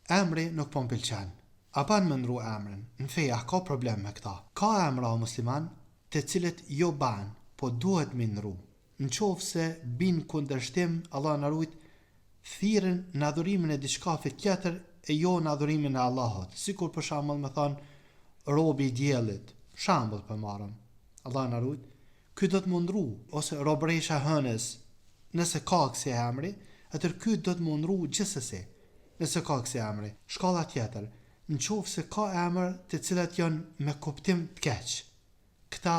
emri nuk po m'pëlqen. A ban me ndru emrin? Në feja ka problem me këta. Ka emra o musliman të cilët jo ban, po duhet me ndru. Në qovë se bin kundërshtim, Allah në rujt, thirën në adhurimin e diçkafit tjetër e jo në adhurimin e Allahot. Sikur për shembull me thonë robi i diellit, shembull për marrëm. Allah në rujt, ky do të mundru, ose robresha hënës, nëse ka kësi emri, atër ky do të mundru gjithsesi. Nëse ka kësi emri, shkalla tjetër, në qovë se ka emër të cilat janë me kuptim të keq. Këta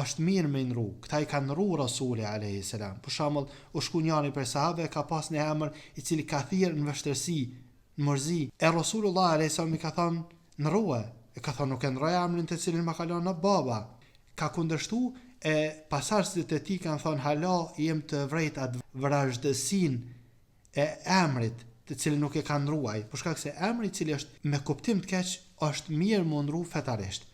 është mirë me nru, këta i ka nru Rasuli a.s. Për shembull, u shku njani për sahabe ka pas një emër i cili ka thirrë në vështërsi, në mërzi. E Rasulullah a.s. mi ka thonë nruë, e ka thonë nuk e nroj emrin të cilin ma kalon në baba. Ka kundërshtu e pasardhësit e tij kanë thonë hala jem të vrejt atë vrazhdësin e emrit të cilin nuk e ka ndruaj, për shkak se emri i cili është me kuptim të keq është mirë mu ndru fetarisht.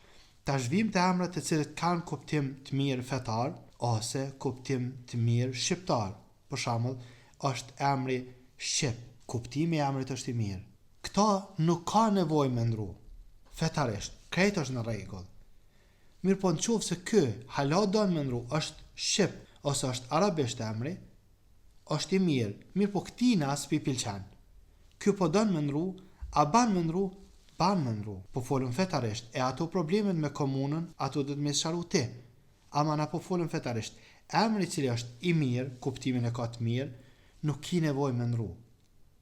Tash vim të emrat të cilët kanë kuptim të mirë fetar ose kuptim të mirë shqiptar. Për shembull, është emri Shqip, kuptimi i emrit është i mirë. Këta nuk ka nevojë me ndru fetarisht, krejt është në rregull. Mirë po në qovë se kë hala don me ndru është Shqip ose është arabisht emri, është i mirë po këtina s'pi pëlqen. Ky po don me ndru, a ban me ndru, ban me ndru, po folën fetarisht, e ato problemet me komunën, ato do të me sharu ti. Ama na po folën fetarisht, emri cili është i mirë, kuptimin e ka të mirë, nuk ki nevoj me ndru.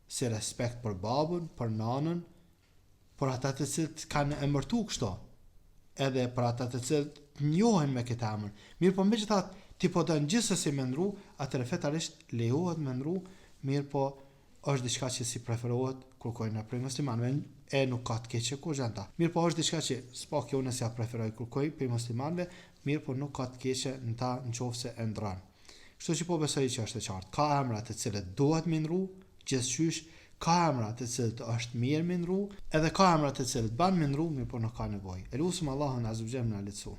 Si respekt për babën, për nanën, për ata të cilët kanë emërtu kështo, edhe për ata të cilët njohen me këtë emër. Mirë po megjithatë, ti po don gjithsesi me ndru, atëre fetarisht lejohet me ndru, mirë po është diçka që si preferohet kërkojnë në prej muslimanëve e nuk ka të keqe kur gjanta. Mirë po është diçka që s'pa kjo nëse ja preferoj kërkoj prej muslimanëve, mirë po nuk ka të keqe në ta në qoftë se e ndran. Kështu që po besoj që është e qartë. Ka emra të cilët duhet me ndru, gjithçysh, ka emra të cilët është mirë me ndru, edhe ka emra të cilët ban me ndru, mirë po nuk ka nevojë. Elusum Allahun azza wa jalla na lehtëson.